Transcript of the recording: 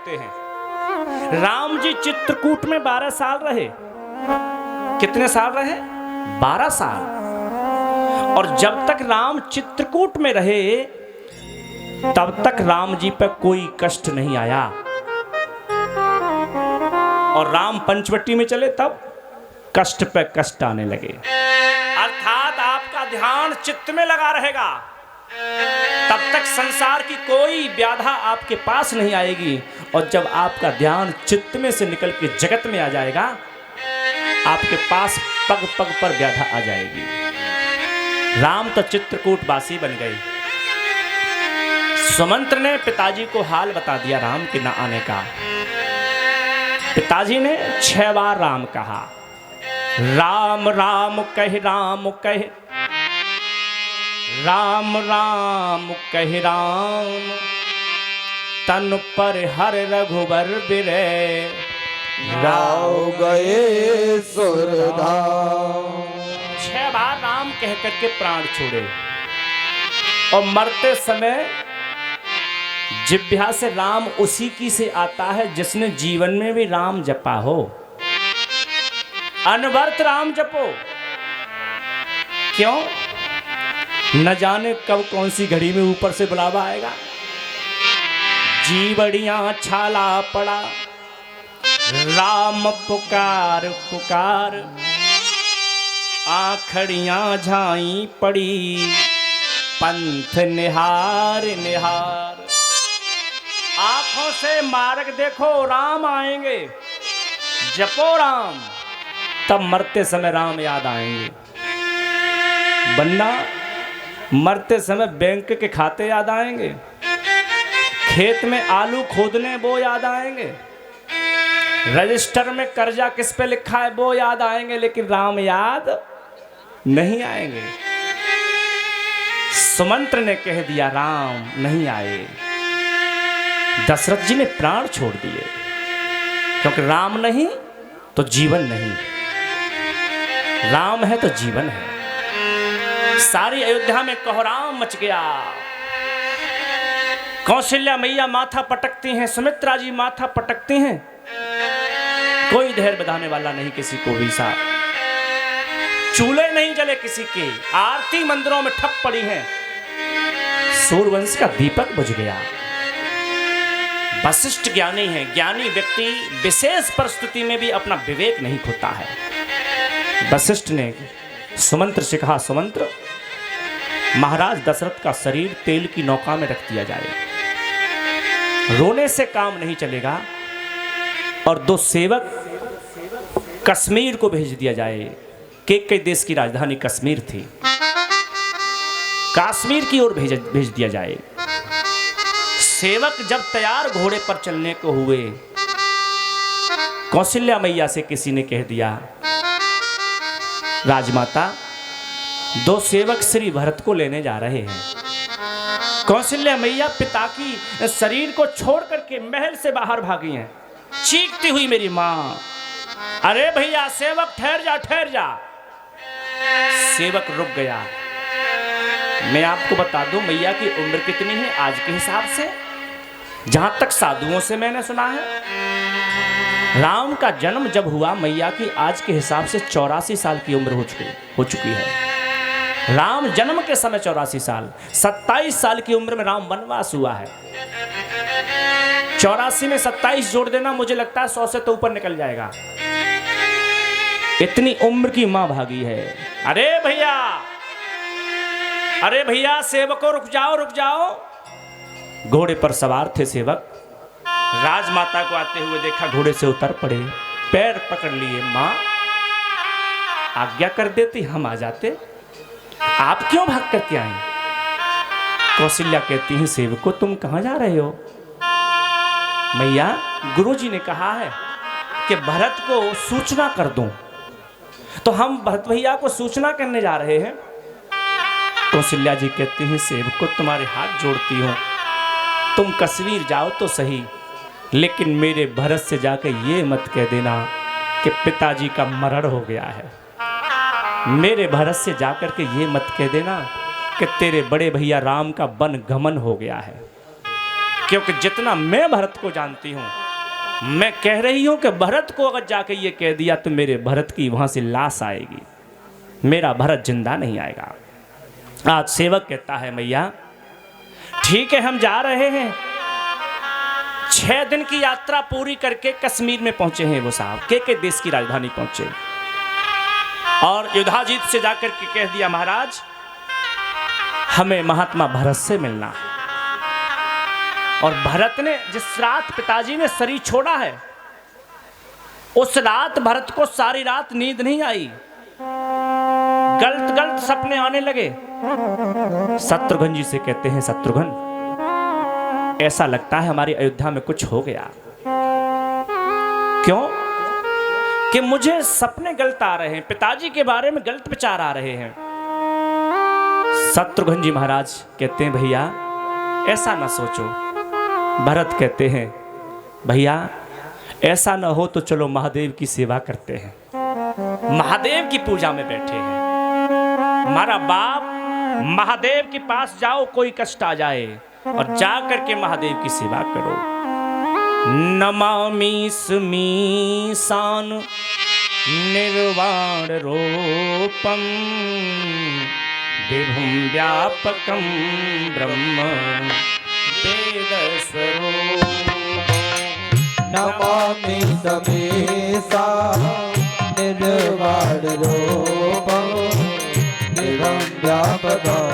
कहते हैं। राम जी चित्रकूट में 12 साल रहे। कितने साल रहे? 12 साल। और जब तक राम चित्रकूट में रहे तब तक राम जी पर कोई कष्ट नहीं आया, और राम पंचवटी में चले तब कष्ट पे कष्ट आने लगे। अर्थात आपका ध्यान चित्त में लगा रहेगा तब तक संसार की कोई व्याधा आपके पास नहीं आएगी, और जब आपका ध्यान चित्त में से निकल के जगत में आ जाएगा आपके पास पग पग पर व्याधा आ जाएगी। राम तो चित्रकूट वासी बन गए। सुमंत्र ने पिताजी को हाल बता दिया राम के न आने का। पिताजी ने 6 बार राम कहा। राम राम कह राम कह, राम राम कह राम, तन पर हर रघुबर बिरे, राव गए सुरधाम। 6 बार राम कह करके प्राण छोड़े, और मरते समय जिह्वा से राम उसी की से आता है जिसने जीवन में भी राम जपा हो। अनवर्त राम जपो। क्यों? न जाने कब कौन सी घड़ी में ऊपर से बुलावा आएगा। जीवड़ियां छाला पड़ा, राम पुकार पुकार, आखड़ियां झाई पड़ी, पंथ निहार निहार। आंखों से मार्ग देखो, राम आएंगे। जपो राम, तब मरते समय राम याद आएंगे। बन्ना मरते समय बैंक के खाते याद आएंगे, खेत में आलू खोदने वो याद आएंगे, रजिस्टर में कर्जा किस पे लिखा है वो याद आएंगे, लेकिन राम याद नहीं आएंगे। सुमंत्र ने कह दिया राम नहीं आए। दशरथ जी ने प्राण छोड़ दिए, क्योंकि राम नहीं तो जीवन नहीं, राम है तो जीवन है। सारी अयोध्या में कोहराम मच गया। कौशल्या मैया माथा पटकती हैं, सुमित्रा जी माथा पटकती हैं, कोई धैर्य बधाने वाला नहीं किसी को भी। साहब चूल्हे नहीं जले किसी के, आरती मंदिरों में ठप पड़ी है, सूर्यवंश का दीपक बुझ गया। वशिष्ठ ज्ञानी है। ज्ञानी व्यक्ति विशेष परिस्थिति में भी अपना विवेक नहीं खोता है। वशिष्ठ ने सुमंत्र से कहा, सुमंत्र महाराज दशरथ का शरीर तेल की नौका में रख दिया जाए, रोने से काम नहीं चलेगा, और 2 सेवक कश्मीर को भेज दिया जाए। कई देश की राजधानी कश्मीर थी, कश्मीर की ओर भेज दिया जाए। सेवक जब तैयार घोड़े पर चलने को हुए, कौशल्या मैया से किसी ने कह दिया, राजमाता 2 सेवक श्री भरत को लेने जा रहे हैं। कौशल्या मैया पिता की शरीर को छोड़ करके महल से बाहर भागी हैं, चीखती हुई मेरी मां, अरे भैया सेवक ठहर जा ठहर जा। सेवक रुक गया। मैं आपको बता दूं मैया की उम्र कितनी है आज के हिसाब से, जहां तक साधुओं से मैंने सुना है। राम का जन्म जब हुआ मैया की आज के हिसाब से 84 साल की उम्र हो चुकी है। राम जन्म के समय 84 साल, 27 साल की उम्र में राम वनवास हुआ है। 84 में 27 जोड़ देना, मुझे लगता है 100 से तो ऊपर निकल जाएगा। इतनी उम्र की मां भागी है। अरे भैया, अरे भैया सेवकों रुक जाओ रुक जाओ। घोड़े पर सवार थे सेवक, राजमाता को आते हुए देखा, घोड़े से उतर पड़े, पैर पकड़ लिए, मां आज्ञा कर देती हम आ जाते, आप क्यों भाग करके आई? कौशल्या कहती हैं, सेवकों तुम कहां जा रहे हो? मैया गुरुजी ने कहा है कि भरत को सूचना कर दूं, तो हम भरत भैया को सूचना करने जा रहे हैं। कौशल्या जी कहती हैं, सेवकों तुम्हारे हाथ जोड़ती हूं, तुम कश्मीर जाओ तो सही, लेकिन मेरे भरत से जाकर ये मत कह देना कि पिताजी का मरण हो गया है। मेरे भरत से जाकर के ये मत कह देना कि तेरे बड़े भैया राम का वन गमन हो गया है। क्योंकि जितना मैं भरत को जानती हूँ, मैं कह रही हूँ कि भरत को अगर जाके ये कह दिया तो मेरे भरत की वहाँ से लाश आएगी, मेरा भरत जिंदा नहीं आएगा। आज सेवक कहता है मैया ठीक है हम जा रहे हैं। 6 दिन की यात्रा पूरी करके कश्मीर में पहुंचे हैं वो साहब, के देश की राजधानी पहुंचे और युधाजीत से जाकर के कह दिया महाराज हमें महात्मा भरत से मिलना है। और भरत ने जिस रात पिताजी ने शरीर छोड़ा है उस रात भरत को सारी रात नींद नहीं आई, गलत गलत सपने आने लगे। शत्रुघ्न जी से कहते हैं शत्रुघ्न ऐसा लगता है हमारी अयोध्या में कुछ हो गया। क्यों? कि मुझे सपने गलत आ रहे हैं, पिताजी के बारे में गलत विचार आ रहे हैं। शत्रुघ्न जी महाराज कहते हैं भैया ऐसा ना सोचो। भरत कहते हैं भैया ऐसा ना हो तो चलो महादेव की सेवा करते हैं, महादेव की पूजा में बैठे हैं। हमारा बाप महादेव के पास जाओ, कोई कष्ट आ जाए और जा करके महादेव की सेवा करो। नमामि स्मीशान निर्वाण रूपम विभुं व्यापकं ब्रह्म वेद स्वरूपम्। नमामि समेशा निर्वाण रूपं विभुं व्यापकं